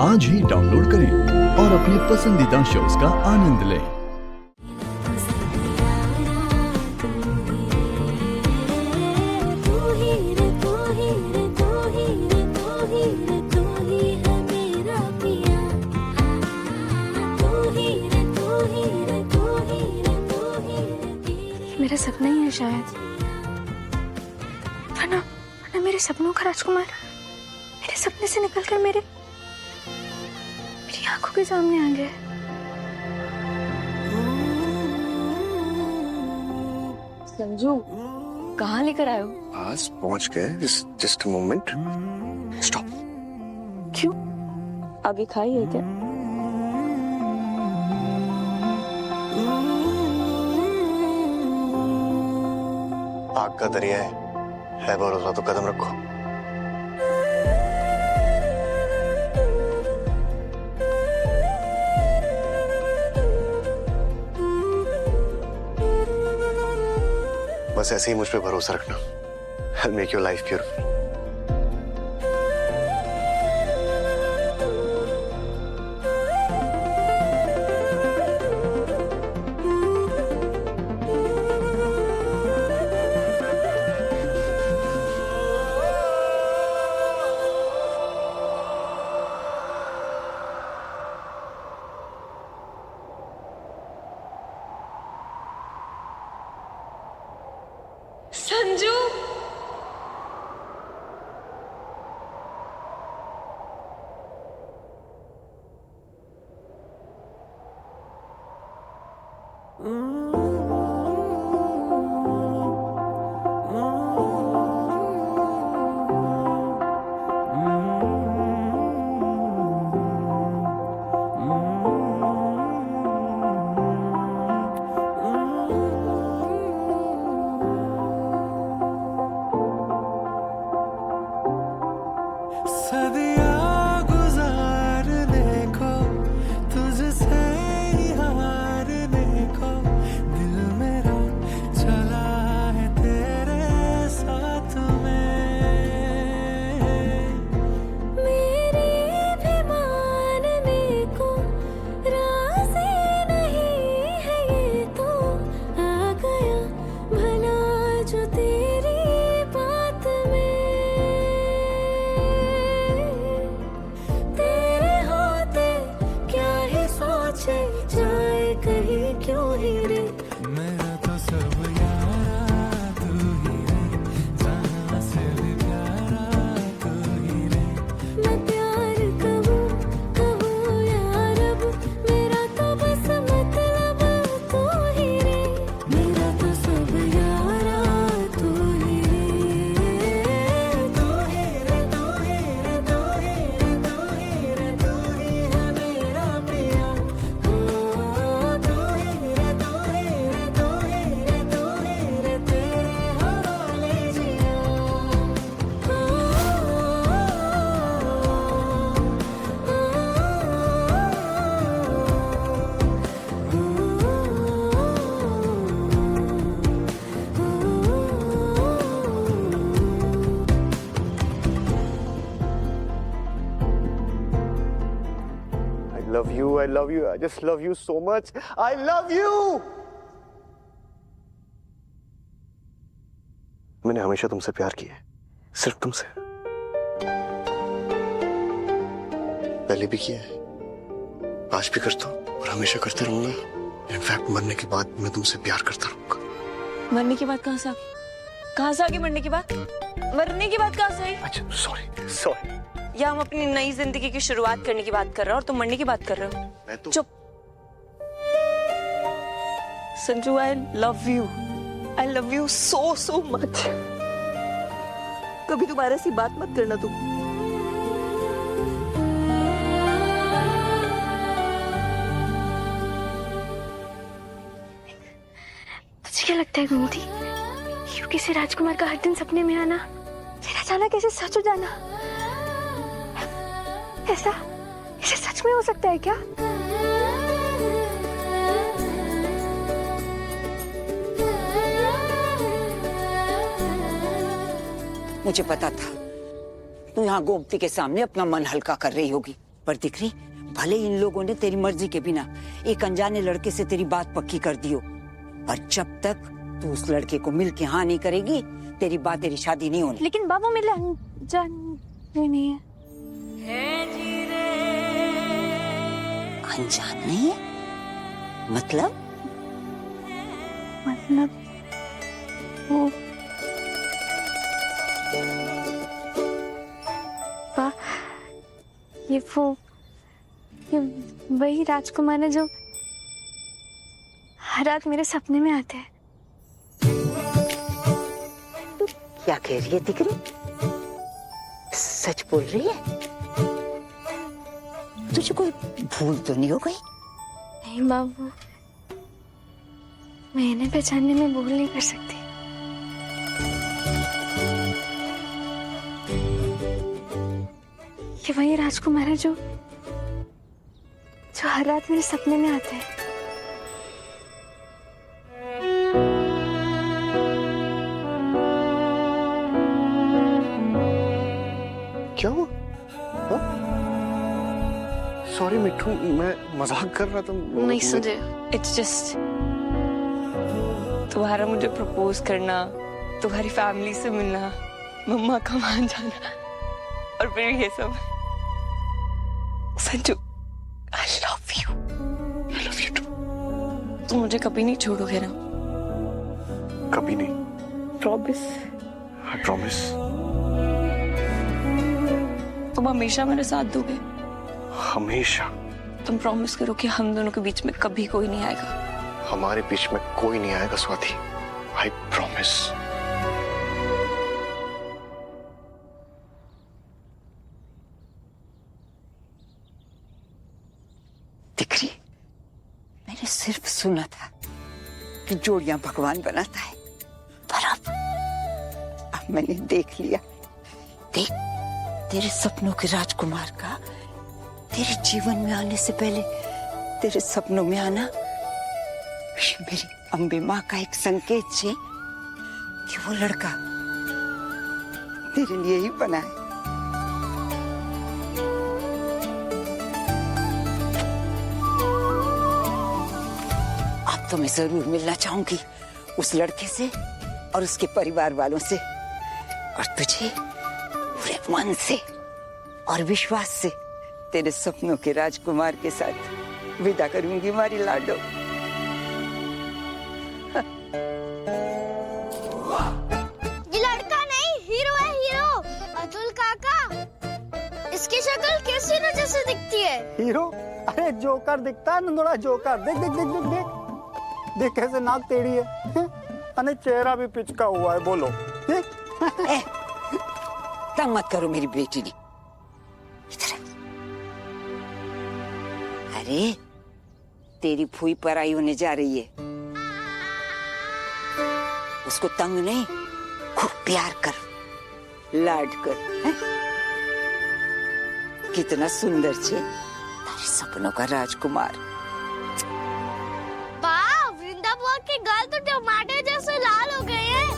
आज ही डाउनलोड करें और अपने पसंदीदा शोज का आनंद लें। मेरा सपना ही है शायद, वरना मेरे सपनों का राजकुमार मेरे सपने से निकलकर मेरी आंखों के सामने आ गया। संजू, कहाँ लेकर आए हो? पास पहुंच गए। Just moment, stop. क्यों, आगे खाई है क्या? आग का दरिया है भरोसा तो कदम रखो। बस ऐसे ही मुझ पे भरोसा रखना। I'll make your life beautiful. Sanju, सदियाँ गुजारने को, तुझसे ही हारने को, दिल मेरा चला है तेरे साथ में। मेरी भी मानने को राज़ी नहीं है ये तो, आ गया भला जो तेरी बात में। जाए कहीं क्यों ही रे, मेरा तो सब यारा तू ही रे, जाना से भी प्यारा तू ही रे। मैं प्यार कहूँ यार अब, मेरा तो बस मतलब तू ही रे, मेरा तो सब यारा तू ही रे, तू ही रे, तू ही रे, तू ही रे, तू ही रे, तू ही है मेरा पिया। I love you. I just love you so much. I love you. मैंने हमेशा तुमसे प्यार किया है, सिर्फ तुमसे। पहले भी किया है, आज भी करता हूँ और हमेशा करते रहूंगा। इनफैक्ट मरने के बाद मैं तुमसे प्यार करता रहूंगा। मरने की बात कहाँ से आ गई? कहाँ से आ गई मरने की बात? मरने की बात कहाँ से आई? अच्छा, सॉरी। या हम अपनी नई जिंदगी की शुरुआत करने की बात कर रहे हो और तुम मरने की बात कर रहे हो? मैं तो चुप। Sanju, I love you so much. कभी दोबारा ऐसी बात मत करना तुम। तुझे क्या लगता है गोमती, यूं किसी राजकुमार का हर दिन सपने में आना, फिर अचानक ऐसे सच हो जाना, ऐसा इसे सच में हो सकता है क्या? मुझे पता था तू यहाँ गोमती के सामने अपना मन हल्का कर रही होगी, पर दिख रही, भले इन लोगों ने तेरी मर्जी के बिना एक अनजाने लड़के से तेरी बात पक्की कर दी हो, पर जब तक तू उस लड़के को मिल के हाँ नहीं करेगी, तेरी बात तेरी शादी नहीं होनी। लेकिन बाबू मेरे अनजान नहीं है। अनजान नहीं है मतलब? वो बा, ये वही राजकुमार है जो हर रात मेरे सपने में आते हैं। तू क्या कह रही है दिकरी? सच बोल रही है? तुझे कोई भूल तो नहीं हो गई? नहीं बाबू, मैं इन्हें पहचानने में भूल नहीं कर सकती। ये वही राजकुमार है जो हर रात मेरे सपने में आते हैं। क्या हुआ? सॉरी मिठू, मैं मजाक कर रहा था। नहीं सुधे, इट्स जस्ट तुम्हारा मुझे प्रपोज करना, तुम्हारी फैमिली से मिलना, मम्मा का मान जाना और फिर ये सब। Sanju, I love you. I love you too. तुम मुझे कभी नहीं छोड़ोगे ना? कभी नहीं। प्रॉमिस। I promise. तुम हमेशा मेरे साथ दोगे? हमेशा। तुम प्रॉमिस करो कि हम दोनों के बीच में कभी कोई नहीं आएगा। हमारे बीच में कोई नहीं आएगा स्वाति। I promise. दिकरी, मैंने सिर्फ सुना था कि जोड़ियां भगवान बनाता है, पर अब मैंने देख लिया। देख, तेरे सपनों के राजकुमार का तेरे जीवन में आने से पहले तेरे सपनों में आना मेरी अम्बे माँ का एक संकेत है कि वो लड़का तेरे लिए ही बना है। अब तो मैं जरूर मिलना चाहूंगी उस लड़के से और उसके परिवार वालों से, और तुझे पूरे मन से और विश्वास से तेरे सपनों के राजकुमार के साथ विदा करूंगी मारी लाडो। ये लड़का नहीं, हीरो है, हीरो। अतुल काका, इसकी शक्ल कैसी न जैसे दिखती है? हीरो? अरे जोकर दिखता है नंदोड़ा, जोकर। देख देख देख देख देख देख कैसे नाक टेढ़ी है, अरे चेहरा भी पिचका हुआ है। बोलो देख। तंग मत करो मेरी बेटी ने। इधर अरे तेरी फूई पराई होने जा रही है, उसको तंग नहीं, खूब प्यार कर, लाड कर। है? कितना सुंदर छे तारे सपनों का राजकुमार। बा, वृंदा बुआ के गाल तो टमाटर जैसे लाल हो गए हैं।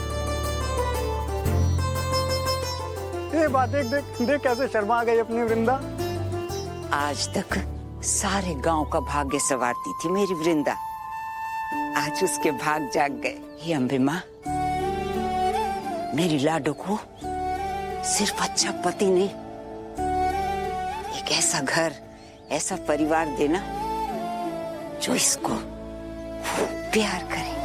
ये बात देख देख देख कैसे शर्मा गई अपनी वृंदा। आज तक सारे गांव का भाग्य संवारती थी मेरी वृंदा, आज उसके भाग जाग गए। हे अम्बे माँ, मेरी लाडो को सिर्फ अच्छा पति नहीं, एक ऐसा घर, ऐसा परिवार देना जो इसको प्यार करे।